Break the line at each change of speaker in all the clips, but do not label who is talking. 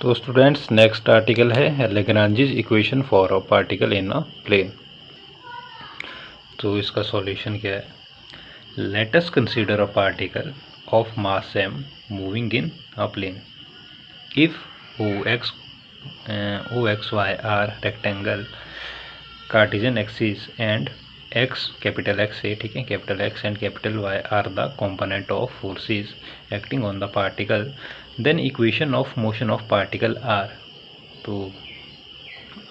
तो students next article है Lagrange's equation for a particle in a plane. तो इसका सॉल्यूशन क्या है? Let us consider a particle of mass m moving in a plane if OXY are rectangle Cartesian axis and x capital X है, ठीक है, capital X and capital Y are the component of forces acting on the particle, then equation of motion of particle are. तो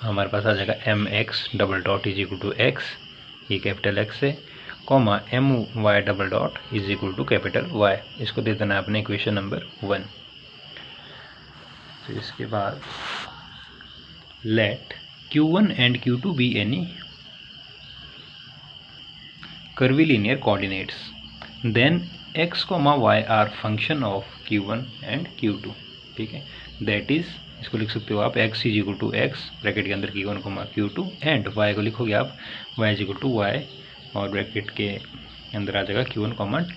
हमारे पास आ जाएगा mx double dot is equal to x, ये capital X है, comma my double dot is equal to capital Y। इसको दे देना है अपने इक्वेशन नंबर 1। तो इसके बाद let q1 and q2 be any curvilinear coordinates, then x, y are function of q1 and q2, ठीक है, दैट इज इसको लिख सकते हो आप x is equal to x bracket के अंदर q1, q2 एंड y को लिखोगे आप y is equal to y और ब्रैकेट के अंदर आ जाएगा q1,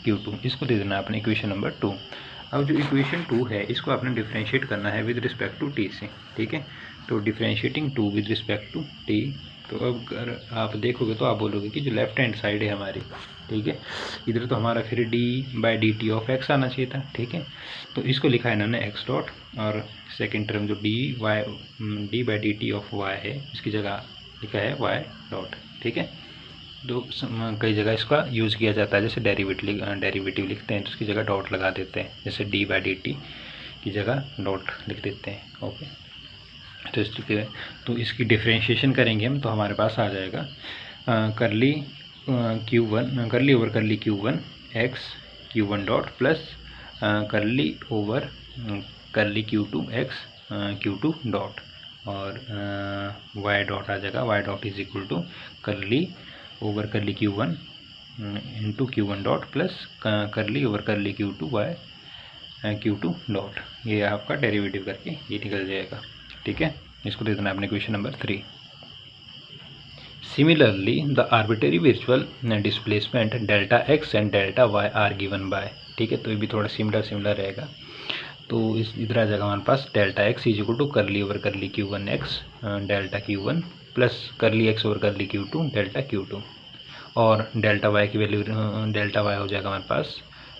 q2। इसको दे देना आपने इक्वेशन नंबर 2। अब जो इक्वेशन 2 है इसको आपने डिफ्रेंशिएट करना है विद रिस्पेक्ट टू t से, ठीक है। तो differentiating 2 with respect to t, तो अब अगर आप देखोगे तो आप बोलोगे कि जो लेफ्ट हैंड साइड है हमारी, ठीक है, इधर तो हमारा फिर d/dt ऑफ x आना चाहिए था, ठीक है। तो इसको लिखा है इन्होंने x डॉट, और सेकेंड टर्म जो d/dt ऑफ y है इसकी जगह लिखा है y डॉट, ठीक है। तो कई जगह इसका यूज़ किया जाता है, जैसे डेरिवेटिव लिखते हैं तो उसकी जगह डॉट लगा देते हैं, जैसे d/dt की जगह डॉट लिख देते हैं, ओके। तो इस तरीके तो इसकी डिफ्रेंशिएशन करेंगे हम, तो हमारे पास आ जाएगा करली over curly q1 x q1 dot plus curly over curly q2 x q2 dot, और y डॉट आ जाएगा y dot is equal to curly over curly q1 into q1 dot plus curly over curly q2 y q2 dot. ये आपका derivative करके ये निकल जाएगा, ठीक है। इसको दे देना आपने question number 3। Similarly the arbitrary virtual displacement delta x and delta y are given by, ठीक है। तो ये भी थोड़ा सिमिलर रहेगा। तो इस इधर आ जाएगा हमारे पास delta x is equal to curly over curly q1 x delta q1 plus curly x over curly q2 delta q2, और डेल्टा y की वैल्यू डेल्टा y हो जाएगा हमारे पास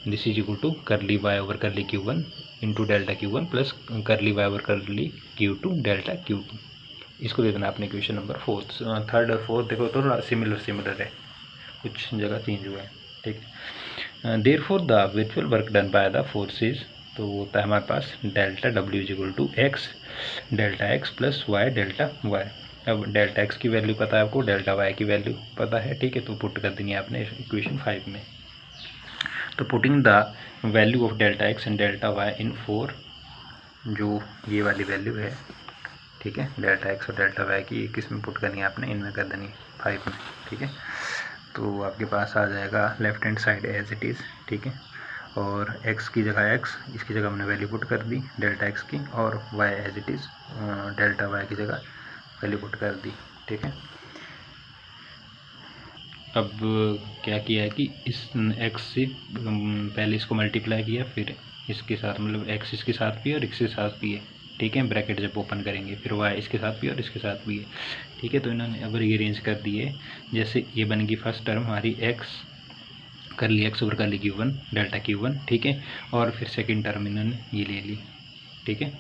this is equal to curly y over curly q1 into delta q1 plus curly y over curly q2 delta q2। इसको दे देना आपने क्वेश्चन नंबर 4। थर्ड और फोर्थ देखो तो सिमिलर है, कुछ जगह चेंज हुआ है, ठीक है। Therefore the virtual work done by the forces, तो होता है हमारे पास delta w is equal to x delta x plus y delta y। अब डेल्टा x की वैल्यू पता है आपको, डेल्टा y की वैल्यू पता है, ठीक है। तो पुट कर देनी है आपने इक्वेशन 5 में। तो putting the value of delta x and delta y इन 4, जो ये वाली वैल्यू है, ठीक है, डेल्टा x और डेल्टा y की किस में पुट करनी है आपने, इनमें कर देनी है 5 में, ठीक है। तो आपके पास आ जाएगा left hand side as it is, ठीक है, और x की जगह x, इसकी जगह हमने वैल्यू पुट कर दी डेल्टा x की, और y as it is delta y की जगह वैल्यू पुट कर दी, ठीक है। अब क्या किया है कि इस x से पहले इसको मल्टीप्लाई किया, फिर इसके साथ मतलब x इसके साथ भी और x के साथ भी है, ठीक है, ब्रैकेट जब ओपन करेंगे, फिर y इसके साथ भी और इसके साथ भी है, ठीक है। तो इन्होंने अब रीअरेंज कर दिए, जैसे ये बनेगी फर्स्ट टर्म हमारी x कर ली x ओवर कर ली q1 डेल्टा q1, ठीक है, और फिर सेकेंड टर्म इन्होंने ये ले ली, ठीक है,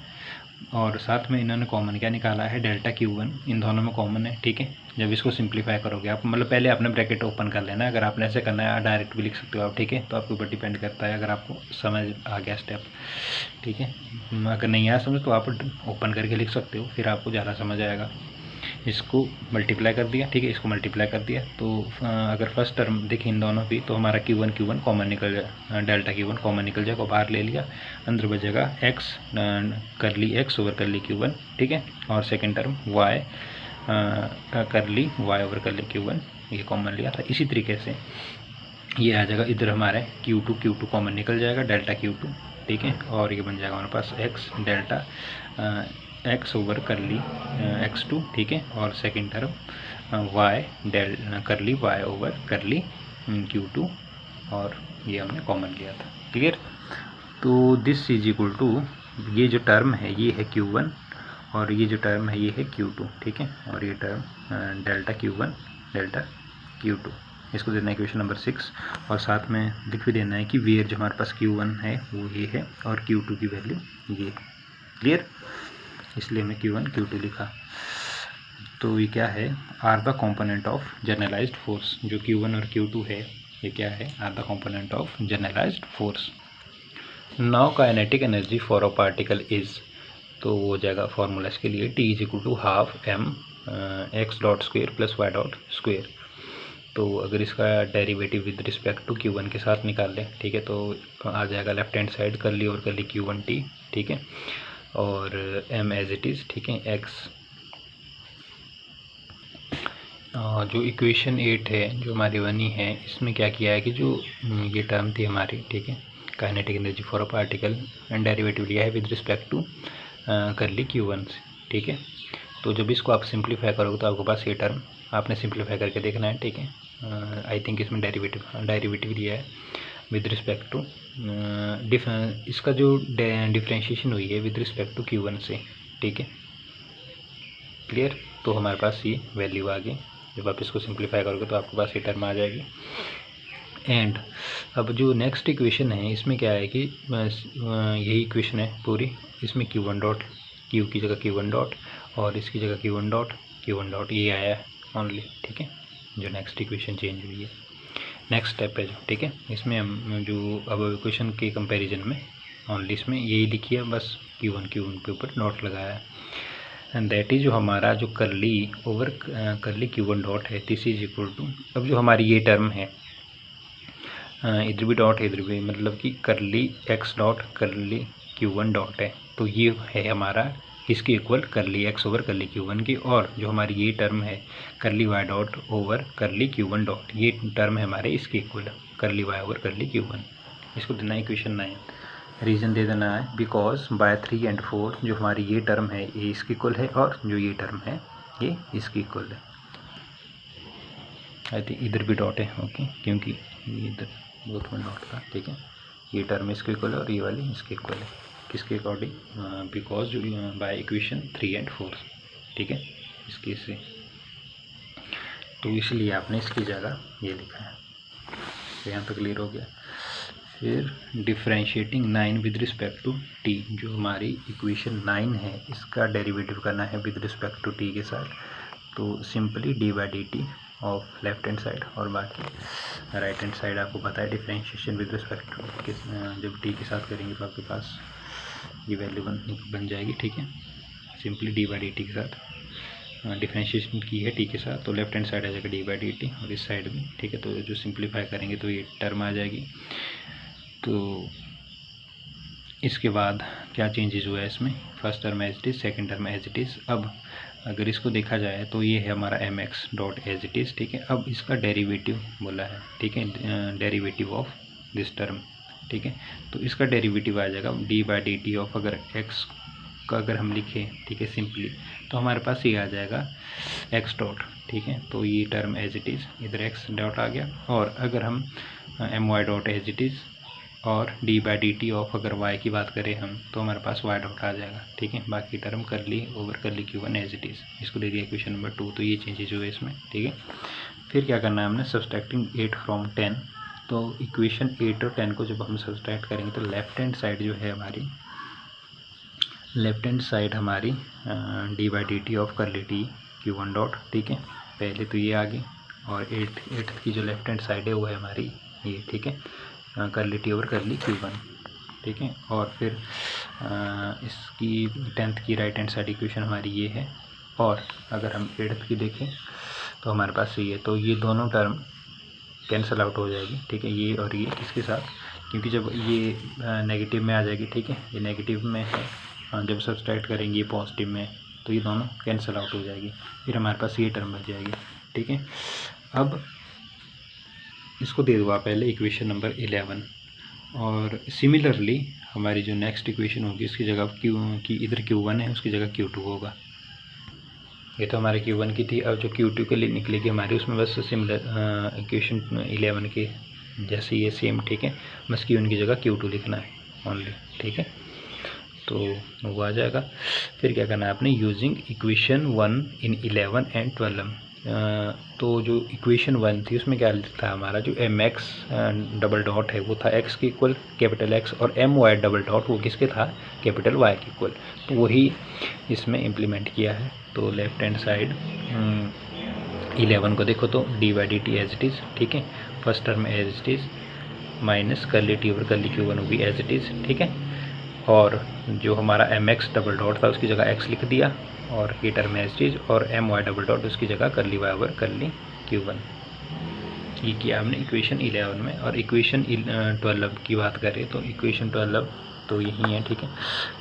और साथ में इन्होंने कॉमन क्या निकाला है, डेल्टा q1 इन दोनों में कॉमन है, ठीक है। जब इसको सिंप्लीफाई करोगे आप, मतलब पहले आपने ब्रैकेट ओपन कर लेना है, अगर आपने ऐसे करना है डायरेक्ट भी लिख सकते हो आप, ठीक है। तो आपके ऊपर डिपेंड करता है, अगर आपको समझ आ गया स्टेप, ठीक है। अगर नहीं आया समझ तो आप ओपन करके लिख सकते हो, फिर आपको ज़्यादा समझ आएगा। इसको मल्टीप्लाई कर दिया, ठीक है, इसको मल्टीप्लाई कर दिया, तो अगर फर्स्ट टर्म देखें इन दोनों भी, तो हमारा q1 कॉमन निकल जाए, डेल्टा q1 कॉमन निकल जाएगा, बाहर ले लिया, अंदर बचेगा x करली x ओवर करली q1, ठीक है, और सेकेंड टर्म y करली y ओवर करली q1 ये कॉमन लिया था। इसी तरीके से ये आ जाएगा, इधर हमारे q2 कॉमन निकल जाएगा, डेल्टा q2, ठीक है, और ये बन जाएगा हमारे पास x डेल्टा x ओवर करली x2, ठीक है, और सेकेंड टर्म y करली y ओवर करली q2, और ये हमने कॉमन लिया था, क्लियर। तो दिस इज इक्वल टू ये जो टर्म है ये है Q1 और ये जो टर्म है ये है Q2, ठीक है, और ये term delta Q1 delta Q2, इसको देना है इक्वेशन नंबर 6 और साथ में लिख भी देना है कि वेयर जो हमारे पास Q1 है वो ये है और Q2 की वैल्यू ये, क्लियर, इसलिए मैं Q1 Q2 लिखा। तो ये क्या है, are the component of generalised force, जो Q1 और Q2 है ये क्या है, are the component of generalised force. Now kinetic energy for a particle is, तो वो हो जाएगा फॉर्मूला इसके लिए T is equal to half m x dot square plus y dot square. तो अगर इसका derivative with respect to Q1 के साथ निकाल लें, ठीक है, तो आ जाएगा लेफ्ट हैंड साइड करली और करली Q1T, ठीक है, और m एज इट इज़, ठीक है, x। जो इक्वेशन 8 है जो हमारी बनी है, इसमें क्या किया है कि जो ये टर्म थी हमारी, ठीक है, kinetic energy for a particle and derivative लिया है विद रिस्पेक्ट टू करली Q1 से, ठीक है। तो जब इसको आप सिंप्लीफाई करोगे तो आपके पास ये टर्म आपने सिंप्लीफाई करके देखना है, ठीक है। आई थिंक इसमें डेरिवेटिव लिया है विद रिस्पेक्ट टू इसका जो डिफ्रेंशिएशन हुई है विद रिस्पेक्ट टू Q1 से, ठीक है, क्लियर। तो हमारे पास ये वैल्यू आ गई। जब आप इसको सिंप्लीफाई करोगे तो आपके पास ये टर्म आ जाएगी। एंड अब जो नेक्स्ट इक्वेशन है इसमें क्या है कि यही इक्वेशन है पूरी, इसमें Q1 डॉट, Q की जगह Q1 डॉट और इसकी जगह Q1 डॉट ये आया है ओनली, ठीक है, जो नेक्स्ट इक्वेशन चेंज हुई है, नेक्स्ट स्टेप है जो, ठीक है। इसमें हम जो अब इक्वेशन के कंपैरिजन में ओनली इसमें यही लिखी है, बस Q1 के ऊपर डॉट लगाया है। एंड दैट इज जो हमारा जो करली ओवर करली Q1 डॉट है, दिस इज इक्वल टू, अब जो हमारी ये टर्म है इधर भी डॉट है इधर भी, मतलब कि करली x डॉट करली Q1 डॉट है, तो ये है हमारा इसके इक्वल करली x ओवर करली Q1 की। और जो हमारी ये टर्म है करली y dot over curly Q1 dot, ये टर्म है हमारे इसके इक्वल करली y ओवर करली Q1। इसको देना है इक्वेशन 9। रीज़न दे देना है बिकॉज बाय 3 एंड 4 जो हमारी ये टर्म है ये इसकी इक्वल है और जो ये टर्म है ये इसकी इक्वल है। आई थिंक इधर भी डॉट है, ओके, क्योंकि इधर बोथ में डॉट था, ठीक है। ये टर्म इसके इक्वल है और ये वाली इसके इक्वल है, किसके अकॉर्डिंग, बिकॉज जो बाय इक्वेशन 3 एंड 4, ठीक है, इसके से, तो इसलिए आपने इसकी जगह ये लिखा है। तो यहाँ तक क्लियर हो गया। फिर differentiating 9 with respect to t, जो हमारी इक्वेशन 9 है इसका डेरिवेटिव करना है विद रिस्पेक्ट टू t के साथ। तो simply d/dt of left hand side और बाकी राइट हैंड साइड आपको पता है डिफ्रेंशिएशन विद रिस्पेक्ट टू किस, जब t के साथ करेंगे तो आपके पास ये वैल्यू बन जाएगी, ठीक है। सिंपली d/dt के साथ डिफ्रेंशिएशन की है t के साथ, तो लेफ्ट हैंड साइड आ जाएगा d/dt और इस साइड भी, ठीक है। तो जो सिंप्लीफाई करेंगे तो ये टर्म आ जाएगी। तो इसके बाद क्या चेंजेस हुआ है इसमें, first term as it is, second term as it is. अब अगर इसको देखा जाए तो ये है हमारा mx dot as it is, ठीक है। अब इसका डेरिवेटिव बोला है, ठीक है, डेरिवेटिव ऑफ दिस टर्म, ठीक है। तो इसका डेरिवेटिव आ जाएगा d/dt ऑफ, अगर x का अगर हम लिखें, ठीक है, सिंपली, तो हमारे पास ये आ जाएगा x डॉट, ठीक है। तो ये टर्म एज इट इज़, इधर x डॉट आ गया। और अगर हम my dot as it is और d/dt ऑफ अगर y की बात करें हम, तो हमारे पास y डॉट आ जाएगा, ठीक है। बाकी टर्म करली over curly Q1 as it is, इसको दे दिया इक्वेशन नंबर 2। तो ये चेंजेज हुए इसमें, ठीक है। फिर क्या करना है हमने, सब्सट्रैक्टिंग 8 फ्रॉम 10। तो इक्वेशन 8 और 10 को जब हम सब्सट्रैक्ट करेंगे तो लेफ्ट हैंड साइड जो है हमारी, लेफ्ट हैंड साइड हमारी d/dt ऑफ करली t Q1 डॉट, ठीक है, पहले तो ये आ गई। और 8 की जो लेफ्ट हैंड साइड है वो है हमारी ये, ठीक है, करली t ओवर करली Q1, ठीक है। और फिर इसकी 10th की राइट हैंड साइड इक्वेशन हमारी ये है। और अगर हम 8th की देखें तो हमारे पास ये है, तो ये दोनों टर्म कैंसिल आउट हो जाएगी, ठीक है, ये और ये इसके साथ, क्योंकि जब ये नेगेटिव में आ जाएगी, ठीक है, ये नेगेटिव में है, जब सब्सट्रैक्ट करेंगे पॉजिटिव में तो ये दोनों कैंसिल आउट हो जाएगी, फिर हमारे पास ये टर्म बच जाएगी, ठीक है। अब इसको दे दो आप पहले इक्वेशन नंबर 11। और सिमिलरली हमारी जो नेक्स्ट इक्वेशन होगी इसकी जगह इधर Q1 है उसकी जगह Q2 होगा। ये तो हमारे Q1 की थी। अब जो Q2 के लिए निकलेगी हमारी, उसमें बस सिमिलर इक्वेशन 11 के जैसे ये सेम, ठीक है, बस Q1 की जगह Q2 लिखना है ओनली, ठीक है। तो वो आ जाएगा। फिर क्या करना है आपने, यूजिंग इक्वेशन 1 इन 11 एंड 12। तो जो इक्वेशन 1 थी उसमें क्या था हमारा, जो एम एक्स डबल डॉट है वो था एक्स के इक्वल कैपिटल एक्स, और एम वाई डबल डॉट वो किसके था, कैपिटल वाई के इक्वल। तो वही इसमें इम्प्लीमेंट किया है। तो लेफ्ट हैंड साइड 11 को देखो तो d by d t as it is, ठीक है, first term as it is, minus curly t over curly q one वो भी एज इट इज़, ठीक है। और जो हमारा एम एक्स डबल डॉट था उसकी जगह एक्स लिख दिया, और ये टर्म एज इट इज़, और एम वाई डबल डॉट उसकी जगह curly y over curly q one. ये किया हमने इक्वेशन 11 में। और इक्वेशन 12 की बात करें तो इक्वेशन 12 तो यही है, ठीक है।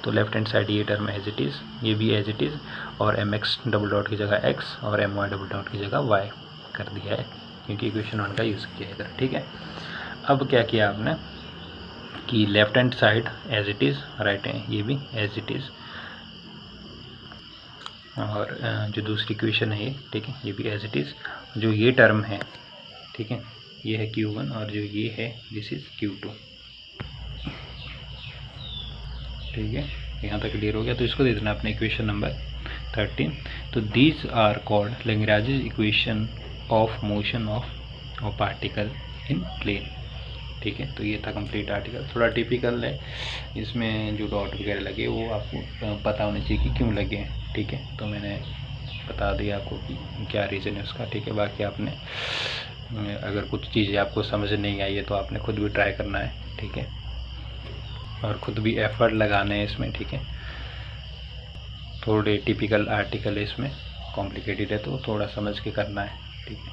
तो लेफ्ट हैंड साइड ये टर्म एज इट इज़, ये भी एज इट इज़, और एम एक्स डबल डॉट की जगह एक्स और एम वाई डबल डॉट की जगह वाई कर दिया है, क्योंकि इक्वेशन 1 का यूज़ किया है इधर, ठीक है। अब क्या किया आपने कि left hand side as it is, right है ये भी एज इट इज़, और जो दूसरी इक्वेशन है ये, ठीक है, ये भी एज इट इज़। जो ये टर्म है, ठीक है, ये है Q1, और जो ये है दिस इज़ Q2, ठीक है। यहाँ तक क्लियर हो गया। तो इसको दे देना अपने इक्वेशन नंबर 13। तो these are called Lagrange equation of motion of particle in plane, ठीक है। तो ये था कंप्लीट आर्टिकल। थोड़ा टिपिकल है, इसमें जो डॉट वगैरह लगे वो आपको पता होना चाहिए कि क्यों लगे हैं, ठीक है। तो मैंने बता दिया आपको कि क्या रीज़न है उसका, ठीक है। बाकी आपने अगर कुछ चीज़ें आपको समझ नहीं आई है तो आपने खुद भी ट्राई करना है, ठीक है, और ख़ुद भी एफर्ट लगाने हैं इसमें, ठीक है। थोड़े टिपिकल आर्टिकल है इसमें, कॉम्प्लिकेटेड है तो थोड़ा समझ के करना है, ठीक है।